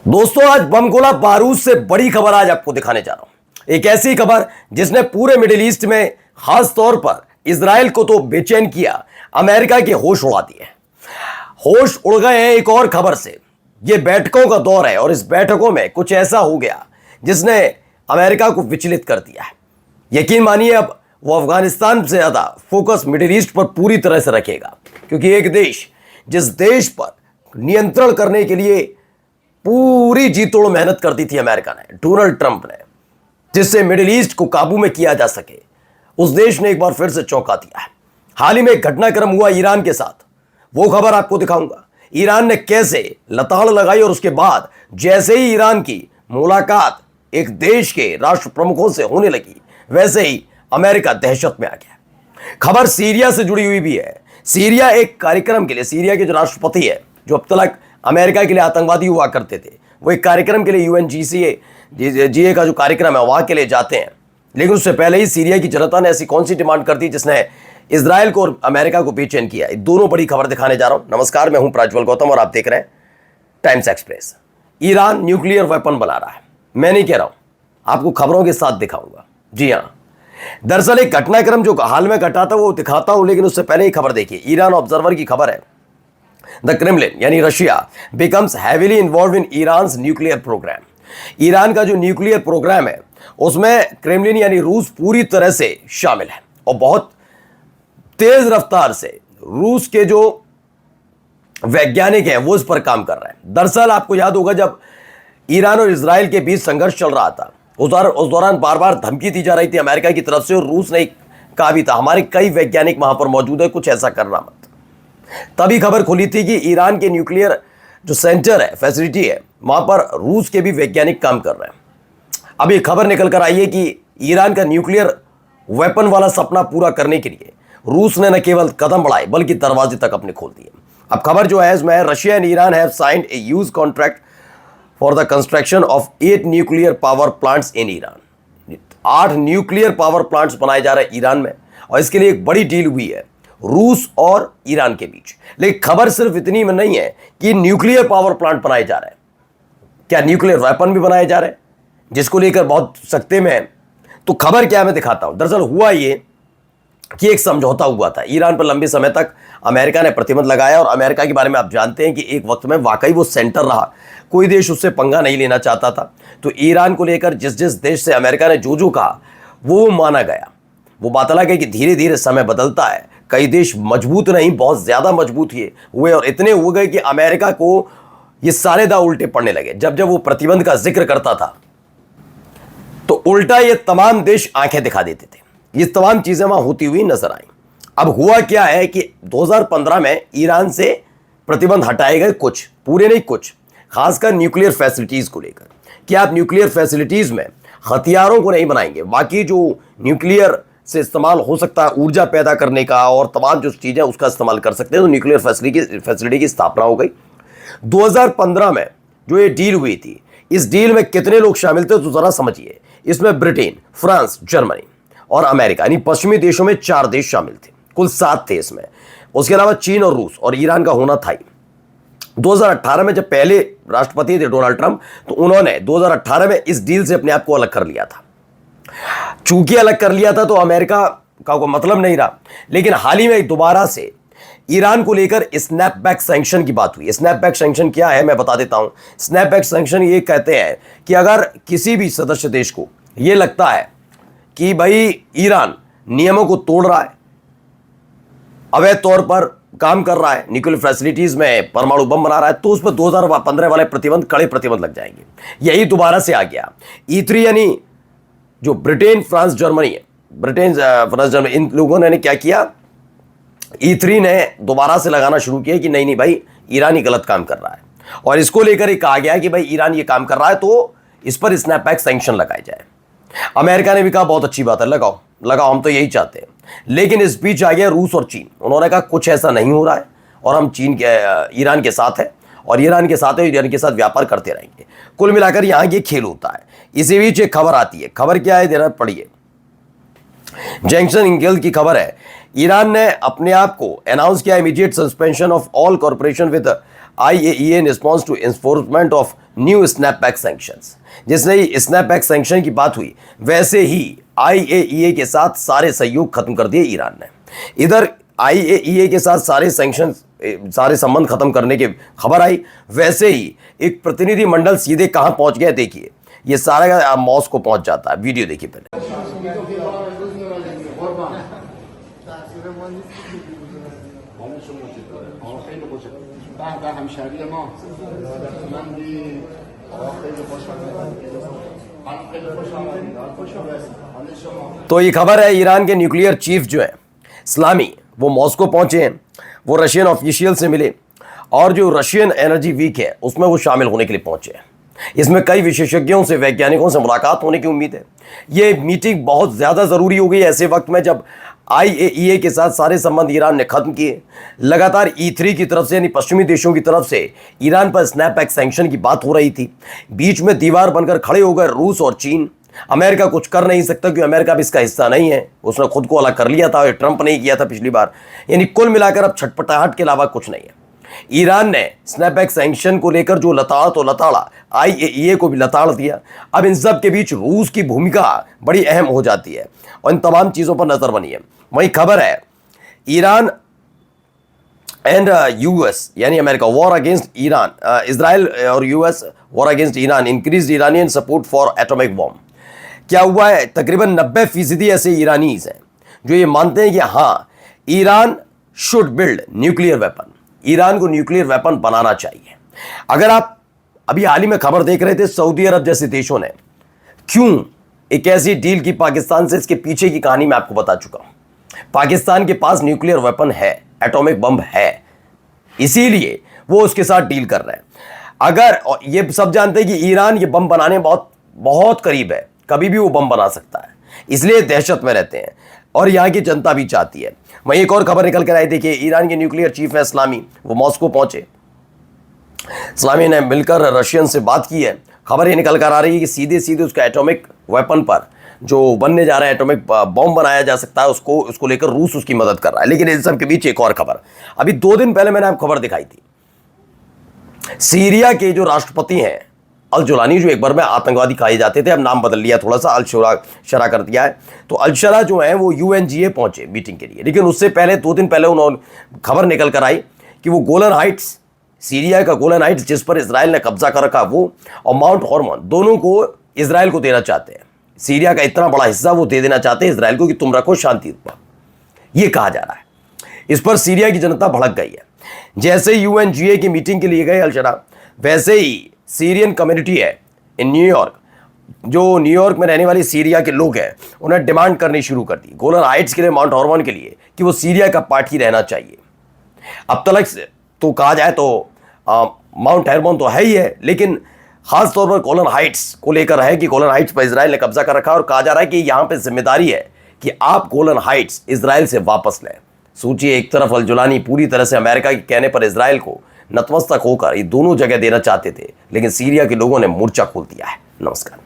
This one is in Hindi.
दोस्तों, आज बम गोला बारूद से बड़ी खबर आज आपको दिखाने जा रहा हूं। एक ऐसी खबर जिसने पूरे मिडिल ईस्ट में खास तौर पर इजराइल को तो बेचैन किया, अमेरिका के होश उड़ा दिए। होश उड़ गए हैं एक और खबर से। यह बैठकों का दौर है और इस बैठकों में कुछ ऐसा हो गया जिसने अमेरिका को विचलित कर दिया है। यकीन मानिए, अब वो अफगानिस्तान से ज्यादा फोकस मिडिल ईस्ट पर पूरी तरह से रखेगा, क्योंकि एक देश जिस देश पर नियंत्रण करने के लिए पूरी जी तोड़ मेहनत कर दी थी अमेरिका ने, डोनाल्ड ट्रंप ने, जिससे मिडिल ईस्ट को काबू में किया जा सके, उस देश ने एक बार फिर से चौंका दिया है। हाल ही में एक घटनाक्रम हुआ ईरान के साथ, वो खबर आपको दिखाऊंगा। ईरान ने कैसे लताड़ लगाई और उसके बाद जैसे ही ईरान की मुलाकात एक देश के राष्ट्र प्रमुखों से होने लगी, वैसे ही अमेरिका दहशत में आ गया। खबर सीरिया से जुड़ी हुई भी है। सीरिया एक कार्यक्रम के लिए, सीरिया के जो राष्ट्रपति है, जो अब तक अमेरिका के लिए आतंकवादी हुआ करते थे, वो एक कार्यक्रम के लिए UNGCA का जो कार्यक्रम है वहां के लिए जाते हैं। लेकिन उससे पहले ही सीरिया की जनता ने ऐसी कौन सी डिमांड कर दी जिसने इजराइल को और अमेरिका को बेचैन किया। दोनों बड़ी खबर दिखाने जा रहा हूं। नमस्कार, मैं हूं प्रज्वल गौतम और आप देख रहे हैं times express. Iran nuclear weapon बना रहा है। मैं नहीं कह रहा हूं, आपको खबरों के साथ दिखाऊंगा। जी हां, दरअसल एक घटनाक्रम जो हाल में घटा था वो दिखाता हूं, लेकिन उससे पहले ही खबर देखिए। ईरान ऑब्जर्वर की खबर है, द क्रेमलिन यानी Russia becomes heavily involve in Iran nuclear programme. Iran का जो न्यूक्लियर प्रोग्राम है उसमें क्रेमलिन यानी रूस पूरी तरह से शामिल है और बहुत तेज रफ्तार से रूस के जो वैज्ञानिक हैं वो इस पर काम कर रहे हैं। दरअसल आपको याद होगा, जब ईरान और इजराइल के बीच संघर्ष चल रहा था, उस दौरान बार बार धमकी दी जा रही थी अमेरिका की तरफ से, और रूस ने कहा भी था हमारे कई वैज्ञानिक वहां पर मौजूद है, कुछ ऐसा करना मत। तभी खबर खुली थी कि ईरान के न्यूक्लियर जो सेंटर है, फैसिलिटी है, वहां पर रूस के भी वैज्ञानिक काम कर रहे हैं। अब ये खबर निकल कर आई है कि ईरान का न्यूक्लियर वेपन वाला सपना पूरा करने के लिए रूस ने न केवल कदम बढ़ाए बल्कि दरवाजे तक अपने खोल दिए। अब खबर जो है इसमें, Russia and Iran have signed a huge contract for the construction of 8 nuclear power plants in Iran. 8 nuclear power plants बनाए जा रहे हैं ईरान में, और इसके लिए एक बड़ी डील हुई है रूस और ईरान के बीच। लेकिन खबर सिर्फ इतनी में नहीं है कि न्यूक्लियर पावर प्लांट बनाए जा रहे हैं, क्या न्यूक्लियर वेपन भी बनाए जा रहे हैं, जिसको लेकर बहुत सख्ते में है। तो खबर क्या है मैं दिखाता हूं। दरअसल हुआ ये कि एक समझौता हुआ था ईरान पर। लंबे समय तक अमेरिका ने प्रतिबंध लगाया, और अमेरिका के बारे में आप जानते हैं कि एक वक्त में वाकई वो सेंटर रहा, कोई देश उससे पंगा नहीं लेना चाहता था। तो ईरान को लेकर जिस जिस देश से अमेरिका ने जो कहा वो माना गया। वो बात अलग है कि धीरे धीरे समय बदलता है, कई देश मजबूत नहीं बहुत ज्यादा मजबूत हुए और इतने हो गए कि अमेरिका को ये सारे दांव उल्टे पड़ने लगे। जब जब वो प्रतिबंध का जिक्र करता था तो उल्टा ये तमाम देश आंखें दिखा देते थे। ये तमाम चीजें वहां होती हुई नजर आई। अब हुआ क्या है कि 2015 में ईरान से प्रतिबंध हटाए गए, कुछ पूरे नहीं, कुछ खासकर न्यूक्लियर फैसिलिटीज को लेकर, कि आप न्यूक्लियर फैसिलिटीज में हथियारों को नहीं बनाएंगे, बाकी जो न्यूक्लियर से इस्तेमाल हो सकता है ऊर्जा पैदा करने का और तमाम जो चीजें उसका इस्तेमाल कर सकते हैं। तो न्यूक्लियर फैसिलिटी की स्थापना हो गई 2015 में। जो ये डील हुई थी, इस डील में कितने लोग शामिल थे तो जरा समझिए। इसमें ब्रिटेन, फ्रांस, जर्मनी और अमेरिका यानी पश्चिमी देशों में 4 देश शामिल थे, कुल 7 थे इसमें। उसके अलावा चीन और रूस और ईरान का होना था ही। 2018 में जब पहले राष्ट्रपति थे डोनाल्ड ट्रंप, तो उन्होंने 2018 में इस डील से अपने आप को अलग कर लिया था। चूंकि अलग कर लिया था तो अमेरिका का कोई मतलब नहीं रहा। लेकिन हाल ही में दोबारा से ईरान को लेकर स्नैपबैक सैंक्शन की बात हुई। स्नैपबैक सैंक्शन क्या है मैं बता देता हूं। स्नैपबैक सैंक्शन ये कहते हैं कि अगर किसी भी सदस्य देश को यह लगता है कि भाई ईरान नियमों को तोड़ रहा है, अवैध तौर पर काम कर रहा है, न्यूक्लियर फैसिलिटीज में परमाणु बम बना रहा है, तो उस पर 2015 वाले प्रतिबंध, कड़े प्रतिबंध लग जाएंगे। यही दोबारा से आ गया। E3 यानी जो ब्रिटेन, फ्रांस, जर्मनी है, ब्रिटेन, फ्रांस, जर्मनी, इन लोगों ने क्या किया, E3 ने दोबारा से लगाना शुरू किया कि नहीं नहीं भाई, ईरान ही गलत काम कर रहा है, और इसको लेकर ही कहा गया कि भाई ईरान ये काम कर रहा है तो इस पर स्नैपबैक सैंक्शन लगाए जाए। अमेरिका ने भी कहा बहुत अच्छी बात है, लगाओ लगाओ, हम तो यही चाहते हैं। लेकिन इस बीच आ गया रूस और चीन। उन्होंने कहा कुछ ऐसा नहीं हो रहा है और हम ईरान के साथ है, और ईरान के साथ है, ईरान के साथ व्यापार करते रहेंगे। कुल मिलाकर यहां ये खेल होता है। इसी बीच एक खबर आती है। खबर क्या है जरा पढ़िए। जैक्सन इंगेल की खबर है, ईरान ने अपने आप को अनाउंस किया immediate suspension of all corporation with IAEA in response to enforcement of new snapback sanctions। जिसने ही स्नैपबैक सैंक्शन की बात हुई, वैसे ही IAEA के साथ सारे सहयोग खत्म कर दिए ईरान ने। इधर IAEA के साथ सारे सैंक्शन, सारे संबंध खत्म करने की खबर आई, वैसे ही एक प्रतिनिधि मंडल सीधे कहां पहुंच गया देखिए। ये सारा का मॉस्को पहुंच जाता है। वीडियो देखिए पहले। तो ये खबर है, ईरान के न्यूक्लियर चीफ जो है इस्लामी, वो मॉस्को पहुंचे हैं, वो रशियन ऑफिशियल से मिले और जो रशियन एनर्जी वीक है उसमें वो शामिल होने के लिए पहुंचे हैं। इसमें कई विशेषज्ञों से, वैज्ञानिकों से मुलाकात होने की उम्मीद है। ये मीटिंग बहुत ज़्यादा ज़रूरी हो गई ऐसे वक्त में जब IAEA के साथ सारे संबंध ईरान ने खत्म किए। लगातार E3 की तरफ से, यानी पश्चिमी देशों की तरफ से ईरान पर स्नैपबैक सैंक्शन की बात हो रही थी। बीच में दीवार बनकर खड़े हो गए रूस और चीन। अमेरिका कुछ कर नहीं सकता क्योंकि अमेरिका भी इसका हिस्सा नहीं है, उसने खुद को अलग कर लिया था, ट्रंप नहीं किया था पिछली बार। यानी कुल मिलाकर अब छटपटाहट के अलावा कुछ नहीं है। ईरान ने स्नैपबैक सैंक्शन को लेकर जो लताड़ा तो लताड़ा, IAEA को भी लताड़ दिया। अब इन सब के बीच रूस की भूमिका बड़ी अहम हो जाती है और इन तमाम चीज़ों पर नजर बनी है। वही खबर है, ईरान एंड US यानी America war against Iran, Israel और US war against Iran, increase Iranian support for atomic bomb. क्या हुआ है, तकरीबन 90% ऐसे ईरानीज हैं जो ये मानते हैं कि हाँ, Iran should build nuclear weapon, Iran को न्यूक्लियर वेपन बनाना चाहिए। अगर आप अभी हाल ही में खबर देख रहे थे, सऊदी अरब जैसे देशों ने क्यों एक ऐसी डील की पाकिस्तान से, इसके पीछे की कहानी मैं आपको बता चुका हूं। पाकिस्तान के पास न्यूक्लियर वेपन है, एटॉमिक बम है, इसीलिए वो उसके साथ डील कर रहे हैं। अगर ये सब जानते हैं कि ईरान ये बम बनाने बहुत बहुत करीब है, कभी भी वो बम बना सकता है, इसलिए दहशत में रहते हैं और यहाँ की जनता भी चाहती है। वहीं एक और खबर निकल कर आई, देखिए ईरान के न्यूक्लियर चीफ है इस्लामी, वो मॉस्को पहुंचे। इस्लामी ने मिलकर रशियन से बात की है। खबर ये निकल कर आ रही है कि सीधे सीधे उसका एटॉमिक वेपन पर जो बनने जा रहा है, एटॉमिक बॉम्ब बनाया जा सकता है, उसको लेकर रूस उसकी मदद कर रहा है। लेकिन इन सब के बीच एक और खबर, अभी 2 दिन पहले मैंने आपको खबर दिखाई थी, सीरिया के जो राष्ट्रपति हैं अल जुलानी, जो एक बार में आतंकवादी कहे जाते थे, अब नाम बदल लिया, थोड़ा सा अल शरा कर दिया है। तो अल शरा जो है वो UNGA पहुंचे मीटिंग के लिए, लेकिन उससे पहले 2 दिन पहले उन्होंने खबर निकल कर आई कि वो गोलन हाइट्स, सीरिया का गोलन हाइट्स जिस पर इसराइल ने कब्जा कर रखा, वो और माउंट हॉर्मोन दोनों को इसराइल को देना चाहते हैं। सीरिया का इतना बड़ा हिस्सा वो दे देना चाहते हैं इसराइल को कि तुम रखो शांति पर, ये कहा जा रहा है। इस पर सीरिया की जनता भड़क गई है। जैसे UNGA की मीटिंग के लिए गए अल शरा, वैसे ही सीरियन कम्युनिटी है इन न्यूयॉर्क, जो न्यूयॉर्क में रहने वाले सीरिया के लोग हैं, उन्हें डिमांड करनी शुरू कर दी गोलन हाइट्स के लिए, माउंट हॉर्मोन के लिए, कि वो सीरिया का पार्ट ही रहना चाहिए। अब तक तो कहा जाए तो माउंट हॉर्मोन तो है ही है, लेकिन खास तौर पर गोलन हाइट्स को लेकर है कि गोलन हाइट्स पर इसराइल ने कब्जा कर रखा और कहा जा रहा है कि यहाँ पे जिम्मेदारी है कि आप गोलन हाइट्स इसराइल से वापस लें। सोचिए, एक तरफ अल जुलानी पूरी तरह से अमेरिका के कहने पर इसराइल को नतमस्तक होकर ये दोनों जगह देना चाहते थे, लेकिन सीरिया के लोगों ने मोर्चा खोल दिया है। नमस्कार।